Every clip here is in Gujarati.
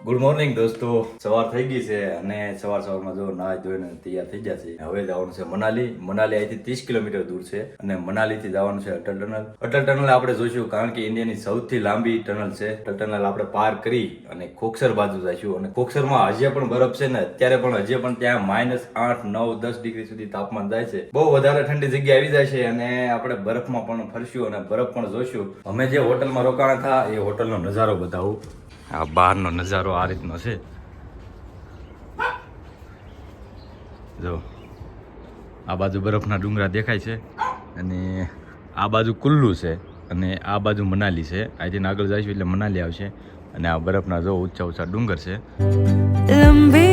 ગુડ મોર્નિંગ દોસ્તો. સવાર થઈ ગઈ છે અને સવારમાં જો નાહી ધોઈને તૈયાર થઈ ગયા છે. હવે જવાનું છે મનાલી. મનાલી અહીંથી 30 કિલોમીટર દૂર છે અને મનાલીથી જવાનું છે અટલ ટનલ. અટલ ટનલ આપણે જોઈશું કારણ કે ઇન્ડિયાની સૌથી લાંબી ટનલ છે. અટલ ટનલ આપણે પાર કરી અને કોકસર બાજુ જઈશું અને કોકસરમાં હજી પણ બરફ છે ને અત્યારે પણ હજી પણ ત્યાં -8, 9, 10 ડિગ્રી સુધી તાપમાન જાય છે. બહુ વધારે ઠંડી જગ્યા આવી જાય છે અને આપણે બરફમાં પણ ફરશું અને બરફ પણ જોઈશું. અમે જે હોટલમાં રોકાણા હતા એ હોટલનો નજારો બતાવું. આ બહારનો નજારો આ રીતનો છે. જો આ બાજુ બરફના ડુંગરા દેખાય છે અને આ બાજુ કુલ્લુ છે અને આ બાજુ મનાલી છે. અહીંથી આગળ જઈશું એટલે મનાલી આવશે અને આ બરફના જો ઊંચા ઊંચા ડુંગર છે. लंबी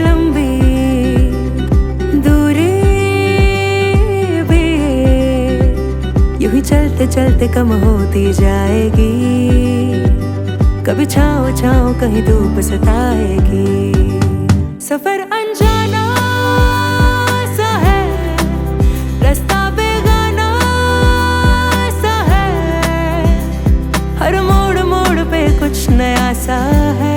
लंबी दूरी भी यूं ही चलते चलते कम होती जाएगी. कभी छाँव छाँव कहीं धूप सताएगी. सफर अनजाना सा है, रास्ता बेगाना सा है, हर मोड़ मोड़ पे कुछ नया सा है.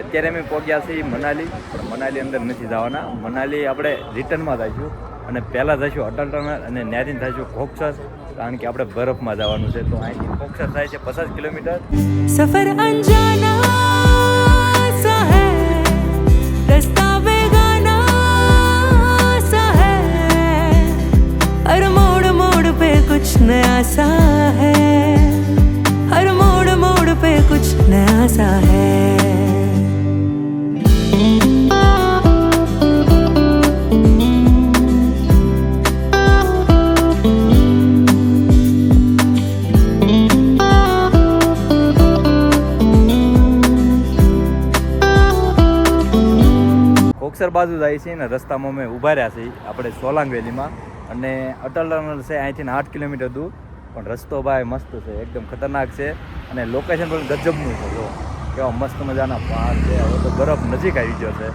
અત્યારે અમે પહોંચ્યા છીએ મનાલી, પણ મનાલી અંદર નથી જવાના. મનાલી આપણે રિટર્નમાં જઈશું અને પહેલાં જઈશું અટલ ટનલ અને ત્યાંથી જઈશું કોકસર કારણ કે આપણે બરફમાં જવાનું છે. તો અહીંથી કોકસર થાય છે 50 કિલોમીટર. सफर अनजाना सा है, रास्ता बेगाना सा है, हर मोड़ मोड़ पे कुछ नया सा है, हर मोड़ मोड़ पे कुछ नया सा है. કોકસર બાજુ જાય છે ને રસ્તામાં અમે ઊભા રહ્યા છીએ આપણે સોલાંગ વેલીમાં અને અટલ ટનલ છે અહીંથી 8 કિલોમીટર દૂર. પણ રસ્તો ભાઈ મસ્ત છે, એકદમ ખતરનાક છે અને લોકેશન પણ ગજબનું છે. જો કેવા મસ્ત મજાના પહાડ છે. હવે તો બરફ નજીક આવી ગયો છે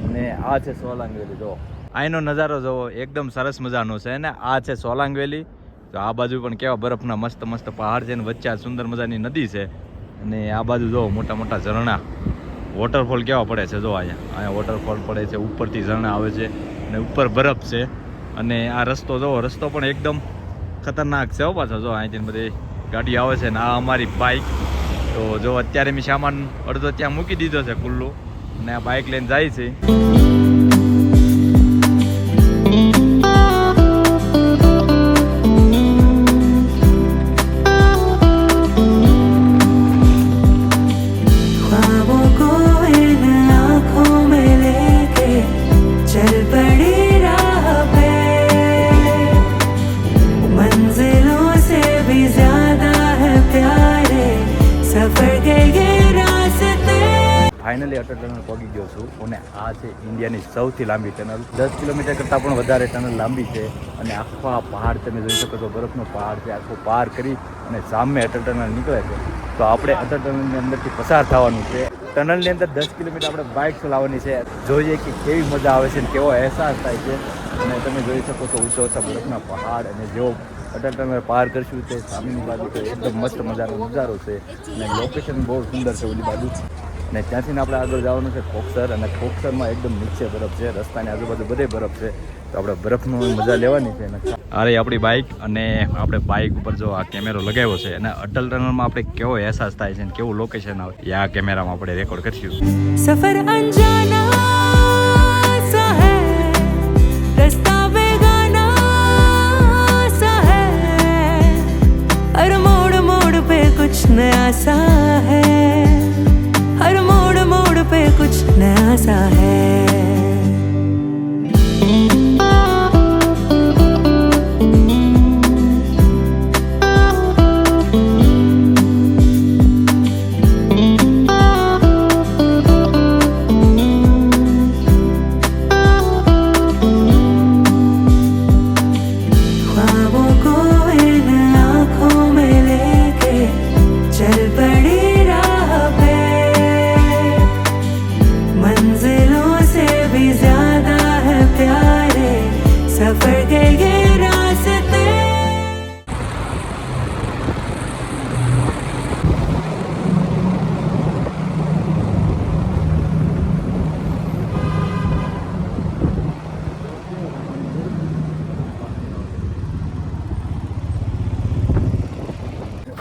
અને આ છે સોલાંગ વેલી. જો અહીંનો નજારો જોવો, એકદમ સરસ મજાનો છે અને આ છે સોલાંગ વેલી. તો આ બાજુ પણ કેવા બરફના મસ્ત મસ્ત પહાડ છે અને વચ્ચે આ સુંદર મજાની નદી છે અને આ બાજુ જો મોટા મોટા ઝરણા, વોટરફોલ કેવા પડે છે. જો અહીંયા વોટરફોલ પડે છે, ઉપરથી ઝરણા આવે છે અને ઉપર બરફ છે અને આ રસ્તો જો રસ્તો પણ એકદમ ખતરનાક છે. પાછો જો અહીંથી બધી ગાડી આવે છે ને આ અમારી બાઇક. તો જો અત્યારે મેં સામાન અડધો ત્યાં મૂકી દીધો છે કુલ્લુ અને આ બાઇક લઈને જાય છે. ફાઇનલી અટલ ટનલ પહોંચી ગયો છું અને આ છે ઇન્ડિયાની સૌથી લાંબી ટનલ. 10 કિલોમીટર કરતાં પણ વધારે ટનલ લાંબી છે અને આખા પહાડ તમે જોઈ શકો છો, બરફનો પહાડ છે. આખો પાર કરી અને સામે અટલ ટનલ નીકળે છે. તો આપણે અટલ ટનલની અંદરથી પસાર થવાનું છે. ટનલની અંદર 10 કિલોમીટર આપણે બાઇક ચલાવવાની છે. જોઈએ કે કેવી મજા આવે છે અને કેવો અહેસાસ થાય છે. અને તમે જોઈ શકો છો ઊંચા ઊંચા બરફના પહાડ અને જેવો અટલ ટનલ પાર કરશું તે સામેની બાજુ તો એકદમ મસ્ત મજાનો નજારો છે અને લોકેશન બહુ સુંદર છે ઓલી બાજુ. અને ત્યાંથી આપણે આગળ જવાનું છે કોકસર અને કોકસરમાં એકદમ નીચે બરફ છે, રસ્તાની આજુબાજુ બધે બરફ છે. તો આપણે બરફનો મજા લેવાની છે. અરે આપણી બાઇક અને આપણે બાઇક ઉપર જો આ કેમેરો લગાવ્યો છે અને અટલ ટનલમાં આપણે કેવો અહેસાસ થાય છે અને કેવું લોકેશન આવે એ આ કેમેરામાં આપણે રેકોર્ડ કરીશું. सफर अनजाना सा है, रास्ता बेगाना सा है, हर मोड़ मोड़ पे कुछ नया सा है, हर मोड़ मोड़ पे कुछ नया सा है. मंजिलों से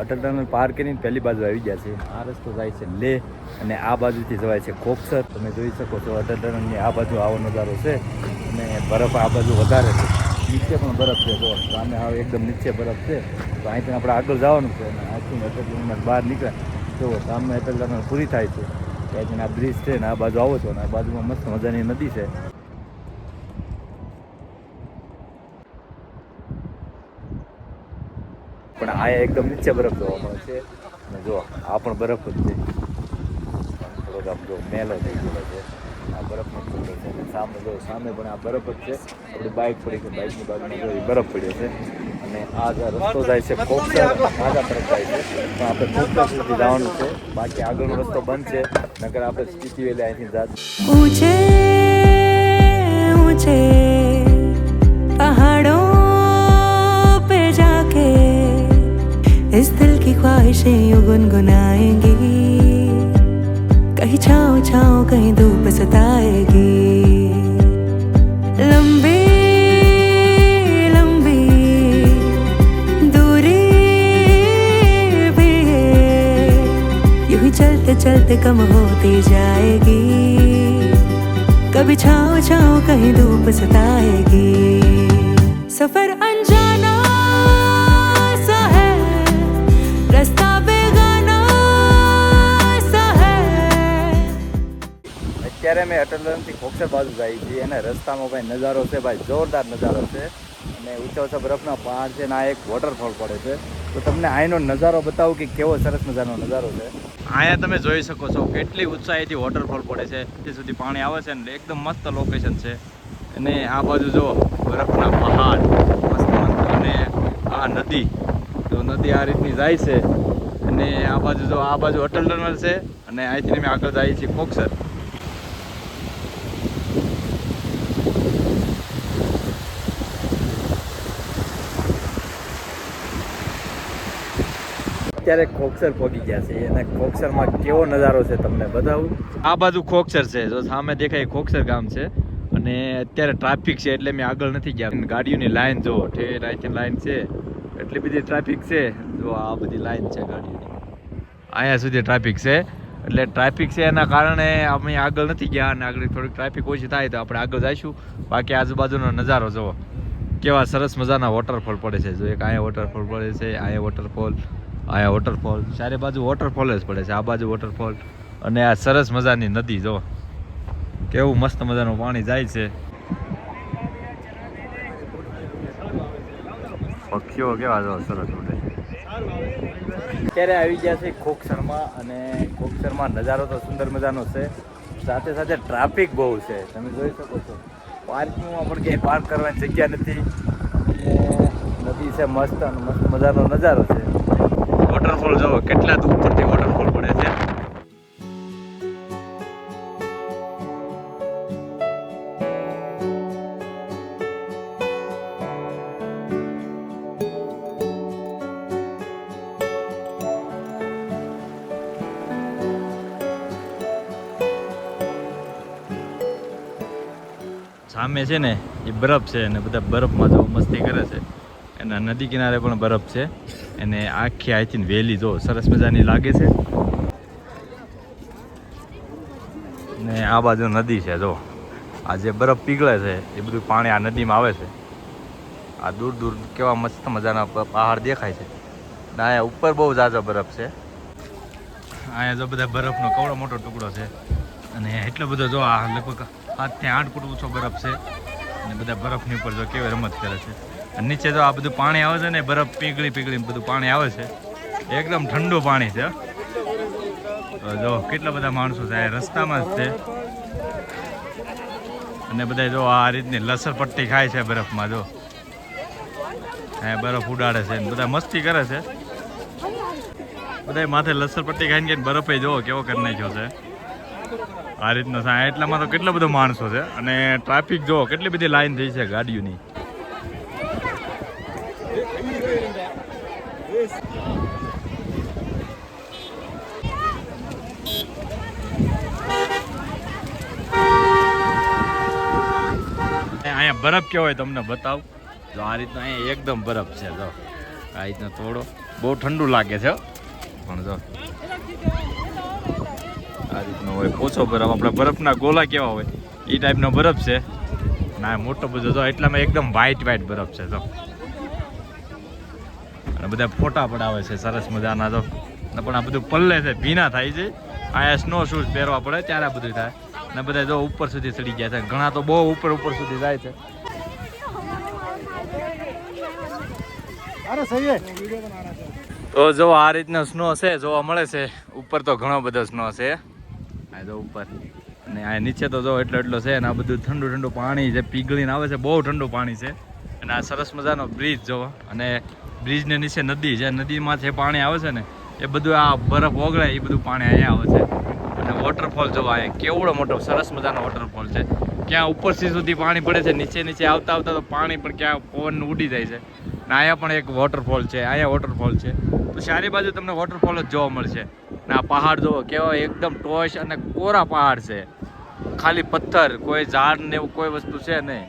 અટલ ટનલ પાર કરીને પહેલી બાજુ આવી ગયા છે. આ રસ્તો જાય છે લેહ અને આ બાજુથી જવાય છે કોકસર. તમે જોઈ શકો છો અટલ ટનલની આ બાજુ આવો નજારો છે અને બરફ આ બાજુ વધારે છે. નીચે પણ બરફ છે. જો સામે આવે એકદમ નીચે બરફ છે. તો અહીંથી આપણે આગળ જવાનું છે અને અહીંથી અટલ ટનલ બહાર નીકળે જો સામે અટલ ટનલ પૂરી થાય છે. ત્યાંથી આ બ્રિજ છે ને આ બાજુ આવો છો ને આ બાજુમાં મસ્ત મજાની નદી છે. પણ આ એકદમ નીચે બરફ જોવા મળે છે અને જો આ પણ બરફ જ છે. થોડોક આમ જો મેલો થઈ ગયેલો છે. આ બરફનો ટુકડો છે અને સામે જો સામે પણ આ બરફ જ છે. આપણી બાઇક પડી છે, બાઇકની બાજુમાં જો બરફ પડ્યો છે અને આ જે રસ્તો જાય છે કોકસર આગા તરફ જાય છે. પણ આપણે કોકસર સુધી જવાનું છે. બાકી આગળનો રસ્તો બંધ છે. નકર આપણે સ્પીતિ વેલી અહીંથી જાત. ऊंचे ऊंचे पहाड़ों पे जाके इस दिल की ख्वाहिशें यूं गुनगुनाएंगी. कहीं छाँव छाँव कहीं धूप सताएगी. लंबी लंबी दूरी भी है यूं ही चलते चलते कम होती जाएगी. कभी छाँव छाँव कहीं धूप सताएगी. सफर अनजाना सा है रास्ता बेगाना सा है. અત્યારે મેં અટલ ટનલથી કોકસર બાજુ જાય છે અને રસ્તામાં ભાઈ નજારો છે ભાઈ જોરદાર નજારો છે અને ઊંચા ઊંચા બરફના પહાડ છે અને આ એક વોટરફોલ પડે છે. તો તમને અહીંનો નજારો બતાવું કે કેવો સરસ મજાનો નજારો છે. અહીંયા તમે જોઈ શકો છો કેટલી ઊંચાઈથી વોટરફોલ પડે છે. તે સુધી પાણી આવે છે ને એકદમ મસ્ત લોકેશન છે. અને આ બાજુ જો બરફના પહાડ મસ્ત મસ્ત અને આ નદી તો નદી આ રીતની જાય છે અને આ બાજુ જો આ બાજુ અટલ ટનલ છે અને અહીંથી અમે આગળ જઈએ છીએ કોકસર. અત્યારે કોકસર પહોંચી ગયા છે અને કોકસરમાં કેવો નજારો છે તમને બતાવું. આ બાજુ કોકસર છે જો સામે દેખાય કોકસર ગામ છે અને અત્યારે ટ્રાફિક છે એટલે મેં આગળ નથી ગયા. ગાડીઓની લાઈન જો ઠેર અહીંથી લાઈન છે એટલી બધી ટ્રાફિક છે. જો આ બધી લાઈન છે ગાડીઓની અહીંયા સુધી ટ્રાફિક છે. એટલે ટ્રાફિક છે એના કારણે અમે આગળ નથી ગયા અને આગળ થોડીક ટ્રાફિક ઓછી થાય તો આપણે આગળ જઈશું. બાકી આજુબાજુનો નજારો જુઓ કેવા સરસ મજાના વોટરફોલ પડે છે. જો એક અહીંયા વોટરફોલ પડે છે, અહીંયા વોટરફોલ, અહીંયા વોટરફોલ, ચારે બાજુ વોટરફોલ જ પડે છે. આ બાજુ વોટરફોલ અને આ સરસ મજાની નદી જો કેવું મસ્ત મજાનું પાણી જાય છે. પક્ષીઓ કેવા જો સરસ ઉડે. અત્યારે આવી ગયા છે કોકસરમાં અને કોકસરમાં નજારો તો સુંદર મજાનો છે. સાથે સાથે ટ્રાફિક બહુ છે તમે જોઈ શકો છો. પાર્કિંગમાં પણ ક્યાંય પાર્ક કરવાની જગ્યા નથી. નદી છે મસ્ત અને મસ્ત મજાનો નજારો છે. વોટરફોલ જુઓ કેટલા દૂર પરથી વોટરફોલ પડે છે. સામે છે ને એ બરફ છે અને બધા બરફમાં જો મસ્તી કરે છે. એના નદી કિનારે પણ બરફ છે અને આખી અહીંથી વેલી જો સરસ મજાની લાગે છે. ને આ બાજુ નદી છે જો આ જે બરફ પીગળે છે એ બધું પાણી આ નદીમાં આવે છે. આ દૂર દૂર કેવા મસ્ત મજાના પહાડ દેખાય છે. ને અહીંયા ઉપર બહુ ઝાઝો બરફ છે. અહીંયા જો બધા બરફનો કવડો મોટો ટુકડો છે અને એટલો બધો જો આ લગભગ 7 થી 8 ફૂટ ઊંચો બરફ છે અને બધા બરફની ઉપર જો કેવી રમત કરે છે. અને નીચે જો આ બધું પાણી આવે છે ને બરફ પીગળી પીગળી બધું પાણી આવે છે. એકદમ ઠંડુ પાણી છે. તો જો કેટલા બધા માણસો છે રસ્તામાં જ છે અને બધા જો આ રીતની લસરપટ્ટી ખાય છે બરફમાં. જો અહીંયા બરફ ઉડાડે છે ને બધા મસ્તી કરે છે. બધા માથે લસરપટ્ટી ખાઈને કે બરફ જોવો કેવો કરી નાખ્યો છે આ રીતનો. એટલામાં તો કેટલા બધા માણસો છે અને ટ્રાફિક જો કેટલી બધી લાઈન થઈ છે ગાડીઓની. અહીંયા બરફ કેવો હોય તમને બતાવું. જો આ રીતનો અહીંયા એકદમ બરફ છે. જો આ રીતનો થોડો બહુ ઠંડુ લાગે છે પણ જો આ રીતનો હોય ઓછો બરફ, આપણે બરફના ગોલા કેવા હોય એ ટાઈપનો બરફ છે. ના મોટો બધો જો એટલામાં એકદમ વ્હાઈટ બરફ છે જો. અને બધા ફોટા પડાવે છે સરસ મજાના જો. પણ આ બધું પલ્લે છે, ભીના થાય છે. અહીંયા સ્નો શૂઝ પહેરવા પડે ત્યારે આ બધું થાય. ને બધા જો ઉપર સુધી ચડી ગયા છે, ઘણા તો બહુ ઉપર સુધી જાય છે. તો જો આ રીતનો સ્નો છે જોવા મળે છે. ઉપર તો ઘણો બધો સ્નો છે આ જો ઉપર, અને આ નીચે તો જો એટલો છે. અને આ બધું ઠંડુ પાણી જે પીગળીને આવે છે, બહુ ઠંડુ પાણી છે. અને આ સરસ મજાનો બ્રિજ જોવો, અને બ્રિજને નીચે નદી છે, નદીમાં જે પાણી આવે છે ને એ બધું આ બરફ ઓગળે એ બધું પાણી અહીંયા આવે છે. અને વોટરફોલ જોવા અહીંયા કેવડો મોટો સરસ મજાનો વોટરફોલ છે. ક્યાં ઉપરથી સુધી પાણી પડે છે, નીચે આવતા તો પાણી પણ ક્યાં પવન ઉડી જાય છે. ને અહીંયા પણ એક વોટરફોલ છે, અહીંયા વોટરફોલ છે. તો ચારે બાજુ તમને વોટરફોલ જ જોવા મળશે. ને આ પહાડ જોવો કેવા એકદમ ટોચ અને કોરા પહાડ છે, ખાલી પથ્થર, કોઈ ઝાડ ને એવું કોઈ વસ્તુ છે નહીં.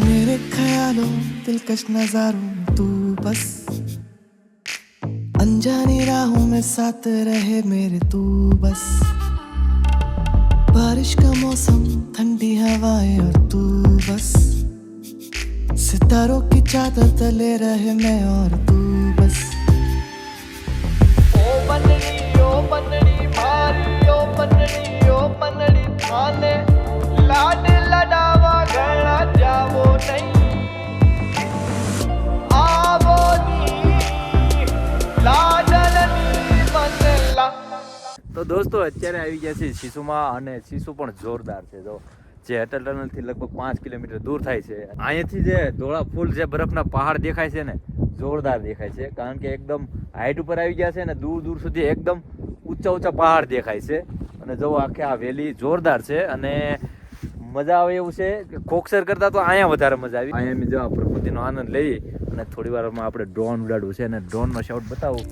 मेरे ख्यालों दिलकश नजारों तू बस अनजानी राहों में साथ रहे मेरे तू बस बारिश का मौसम ठंडी हवाएं और तू बस सितारों की चादर तले रहे मैं और तू बस ओ बनड़ी मारी ओ बनड़ी थाने लाड लडावा घड़ा जावो नहीं आवो नी लाडलनी मनला. તો દોસ્તો અત્યારે આવી ગયા છે શીશુમાં, અને શીશુ પણ જોરદાર છે જો. જે અટલ ટનલથી લગભગ 5 કિલોમીટર દૂર થાય છે. અહીંયાથી જે ધોળા ફૂલ જે બરફના પહાડ દેખાય છે ને, જોરદાર દેખાય છે. કારણ કે એકદમ હાઈટ ઉપર આવી ગયા છે ને, દૂર સુધી એકદમ ઊંચા પહાડ દેખાય છે. અને જો આખે આ વેલી જોરદાર છે, અને મજા આવે એવું છે કે કોકસર કરતાં તો અહીંયા વધારે મજા આવી. અહીંયા જો આ પ્રકૃતિનો આનંદ લઈ અને થોડી વારમાં આપણે ડ્રોન ઉડાડવું છે, અને ડ્રોનનો શોટ બતાવું.